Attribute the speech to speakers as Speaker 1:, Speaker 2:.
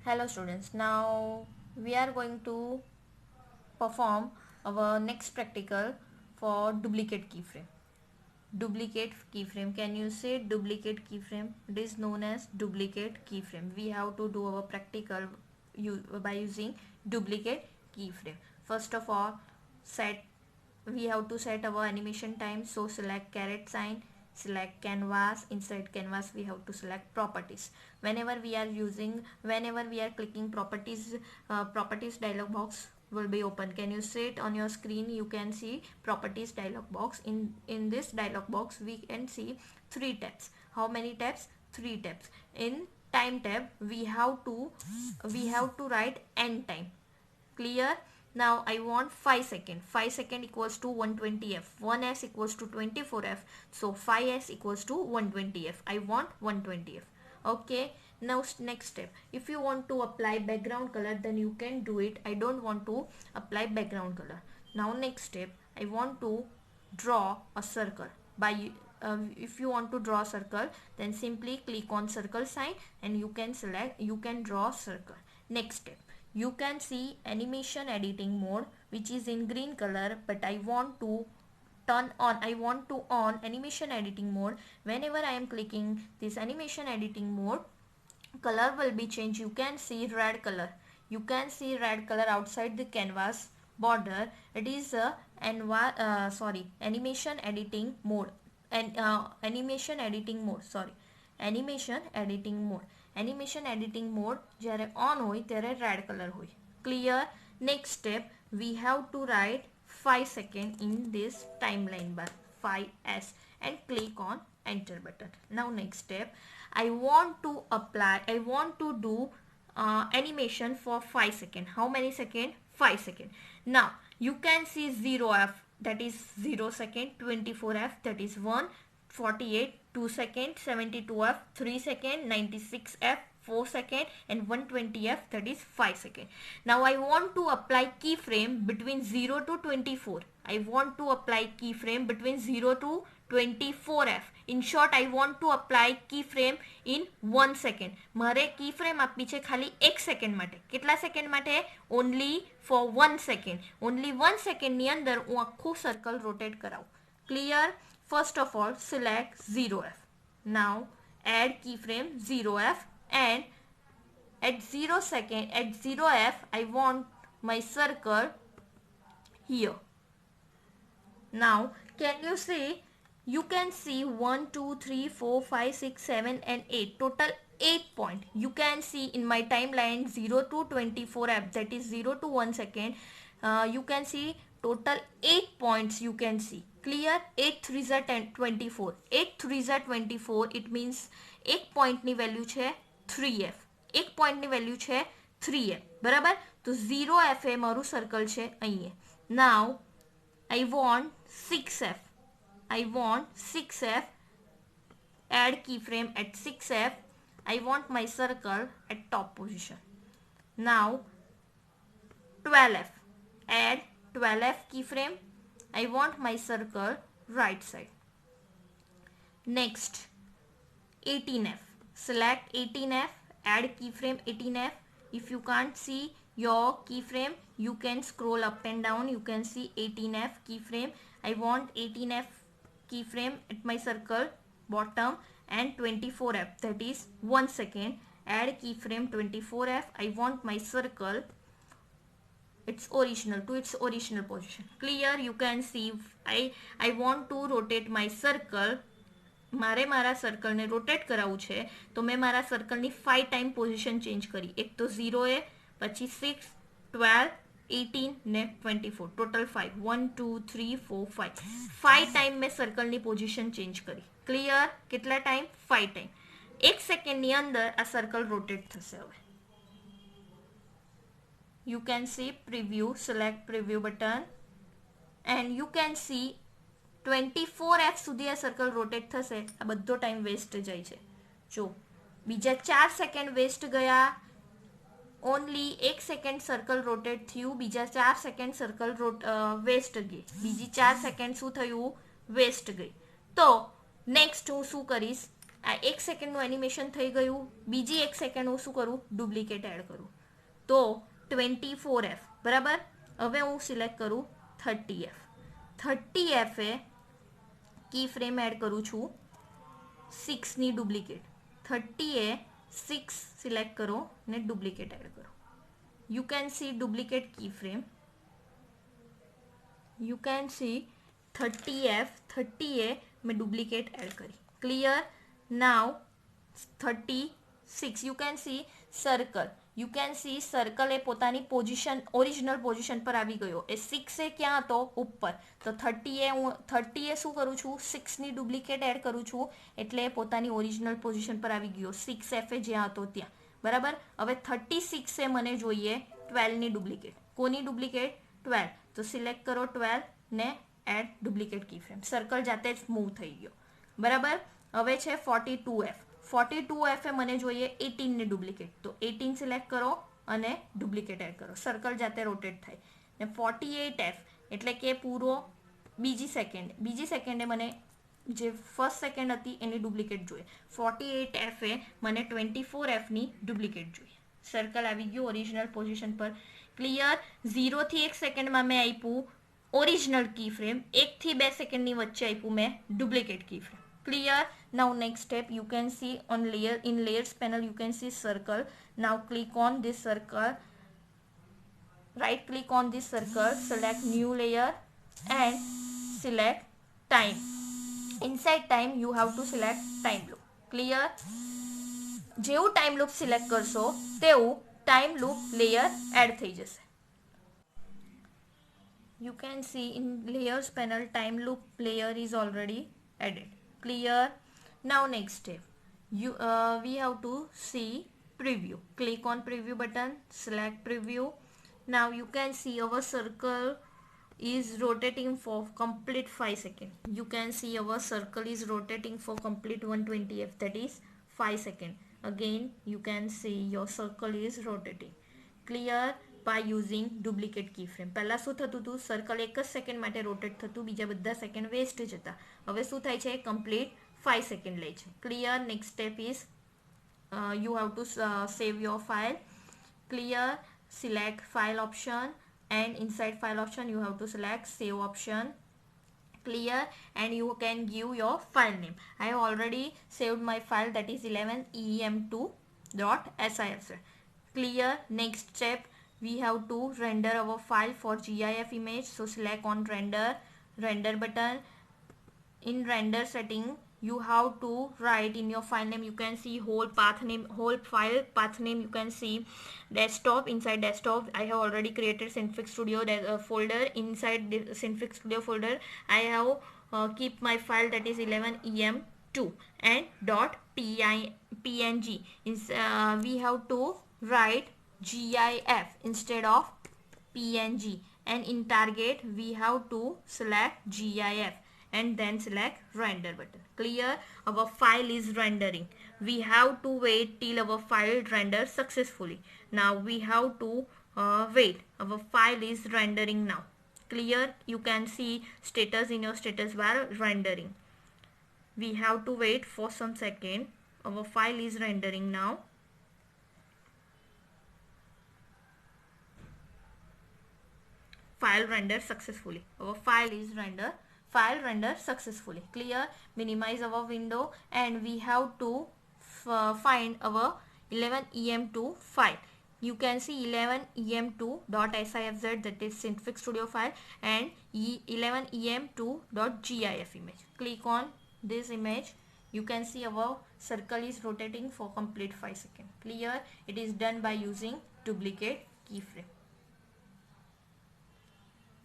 Speaker 1: Hello students, now we are going to perform our next practical for duplicate keyframe. Duplicate keyframe, can you say duplicate keyframe? It is known as duplicate keyframe. We have to do our practical by using duplicate keyframe. First of all, we have to set our animation time. So select caret sign, select canvas. Inside canvas we have to select properties. Whenever we are clicking properties, properties dialog box will be open. Can you see it on your screen? You can see properties dialog box. In this dialog box we can see 3 tabs. How many tabs? 3 tabs. In time tab we have to write end time. Clear? Now I want 5 second. 5 second equals to 120f. 1s equals to 24f. So 5s equals to 120f. I want 120f. Okay. Now next step. If you want to apply background color, then you can do it. I don't want to apply background color. Now next step. I want to draw a circle. If you want to draw a circle, then simply click on circle sign and you can draw circle. Next step, you can see animation editing mode, which is in green color, but I want to on animation editing mode. Whenever I am clicking this animation editing mode, color will be changed. You can see red color. You can see red color outside the canvas border. It is animation editing mode. And animation editing mode, animation editing mode જ્યારે on હોય ત્યારે red color હોય. Clear? Next step, we have to write 5 second in this timeline bar, 5s, and click on enter button. Now next step, I want to do animation for 5 second. How many second? 5 second. Now you can see 0f, that is 0 second, 24f, that is 1, 48, 2 second, 72f, 3 second, 96f, 4 second, and 120f, that is 5 second. Now I want to apply keyframe between 0 to 24. I want to apply keyframe between 0 to 24f. In short, I want to apply keyframe in 1 second. મારે keyframe આપવી છે ખાલી 1 second માટે. કેટલા second માટે? Only for 1 second. Only 1 second ની અંદર હું આખું circle rotate કરાવું. Clear? First of all, select 0f. Now add keyframe 0f, and at 0f I want my circle here. Now can you see? You can see 1, 2, 3, 4, 5, 6, 7 and 8. Total 8 point. You can see in my timeline 0 to 24f, that is 0 to 1 second. You can see total 8 points you can see. Clear? 8 3s are 24. 8 3s are 24. It means 1 point ની value છે 3f. 1 point ની value છે 3f. બરાબર? તો 0f એ મારું circle છે અહીંયા. Now I want 6f. I want 6f. Add keyframe at 6f. I want my circle at top position. Now 12f. Add 12f keyframe. I want my circle right side. Next 18f. Select 18f. Add keyframe 18f. If you can't see your keyframe, you can scroll up and down. You can see 18f keyframe. I want 18f keyframe at my circle bottom, and 24f, that is 1 second. Add keyframe 24f. I want my circle to its original position. Clear? You can see I want to rotate my circle. મારે મારા સર્કલને rotate કરાવવું છે, તો મેં મારા સર્કલની 5 time position change કરી. એક તો 0 એ, પછી 6, 12, 18 ને 24, ટોટલ 5. 1 2 3 4 5 5 ટાઈમ મેં સર્કલની પોઝિશન ચેન્જ કરી. ક્લિયર? કેટલા ટાઈમ? 5 ટાઈમ. 1 સેકન્ડની અંદર આ સર્કલ રોટેટ થશે. હવે you can see preview. Select preview button and you can see 24f સુધી આ સર્કલ રોટેટ થશે. આ બધો ટાઈમ વેસ્ટ જાય છે. જો બીજા 4 સેકન્ડ વેસ્ટ ગયા. ઓનલી 1 સેકન્ડ સર્કલ રોટેટ થયું, બીજા 4 સેકન્ડ સર્કલ વેસ્ટ ગઈ. બીજી 4 સેકન્ડ શું થયું? વેસ્ટ ગઈ. તો નેક્સ્ટ હું શું કરીશ? આ 1 સેકન્ડનું એનિમેશન થઈ ગયું. બીજી 1 સેકન્ડ હું શું કરું, ડુપ્લિકેટ એડ કરું. તો 24F બરાબર. હવે હું સિલેક્ટ કરું 30F. 30F એ કી ફ્રેમ એડ કરું છું 6ની ડુપ્લિકેટ. 30 એ 6 સિલેક્ટ કરો ને ડુપ્લિકેટ એડ કરો. You can see duplicate keyframe. You can see 30F 30A में duplicate add करी. Clear? Now 36 you can see circle. You can see circle એ પોતાની position original position પર આવી ગયો. એ 6 એ ક્યાં હતો, ઉપર. તો 30 એ શું કરું છું, 6ની ડુપ્લિકેટ એડ કરું છું એટલે પોતાની ઓરિજિનલ પોઝિશન પર આવી ગયો. 6F એ જ્યાં હતો ત્યાં. બરાબર. હવે 36 એ મને જોઈએ 12ની ડુપ્લિકેટ. કોની ડુપ્લિકેટ? 12. તો સિલેક્ટ કરો 12 ને એડ ડુપ્લિકેટ કી ફ્રેમ. સર્કલ જાતે જ મૂવ થઈ ગયો. બરાબર. હવે છે 42F. 42F એ મને જોઈએ 18ની ડુપ્લિકેટ. તો 18 સિલેક્ટ કરો અને ડુપ્લિકેટ એડ કરો. સર્કલ જાતે રોટેટ થાય. ને 48F એટલે કે પૂરો બીજી સેકન્ડે મને જે ફર્સ્ટ સેકન્ડ હતી એની ડુપ્લિકેટ જોઈએ. 48F એ મને 24Fની ડુપ્લિકેટ જોઈએ. સર્કલ આવી ગયું ઓરિજિનલ પોઝિશન પર. ક્લિયર. 0 થી 1 સેકન્ડમાં મેં આપ્યું ઓરિજિનલ કી ફ્રેમ. 1 થી 2 સેકન્ડની વચ્ચે આપ્યું મેં duplicate key frame. Clear. Now next step you can see on layer, in layers panel you can see circle. Now click on this circle, right click on this circle, select new layer and select time. Inside time you have to select time loop. Clear. જેવું time loop select કરશો તેવું time loop layer add થઈ જશે. You can see in layers panel time loop layer is already added. Clear. Now next step we have to see preview. Click on preview button, select preview. Now you can see our circle is rotating for complete 5 seconds. You can see our circle is rotating for complete 120F, that is 5 seconds. Again you can see your circle is rotating. Clear. By using duplicate keyframe. પહેલા શું થતું હતું, circle 1 જ second માટે rotate થતું, બીજા બધા second waste જતા. હવે શું થાય છે, કમ્પ્લીટ 5 સેકન્ડ લે છે. Clear. Next step is you have to save your file. Clear. Select file option and inside file option you have to select save option. Clear. And you can give your file name. I have already saved my file, that is 11em2.sif. Clear. Next step we have to render our file for GIF image. So select on render button. In render setting you have to write in your file name, you can see whole file path name. You can see desktop. Inside desktop I have already created Synfig Studio folder. Inside the Synfig Studio folder I have keep my file, that is 11em2 and .png. We have to write GIF instead of PNG, and in target we have to select GIF and then select render button. Clear. Our file is rendering. We have to wait till our file renders successfully. Now we have to wait. Our file is rendering now. Clear. You can see status in your status bar rendering. We have to wait for some second. Our file is rendering now. File render successfully. Our file is render successfully. Clear. Minimize our window and we have to find our 11em2 file. You can see 11em2.sifz, that is Synfig Studio file, and 11em2.gif image. Click on this image. You can see our circle is rotating for complete 5 seconds. Clear. It is done by using duplicate keyframe.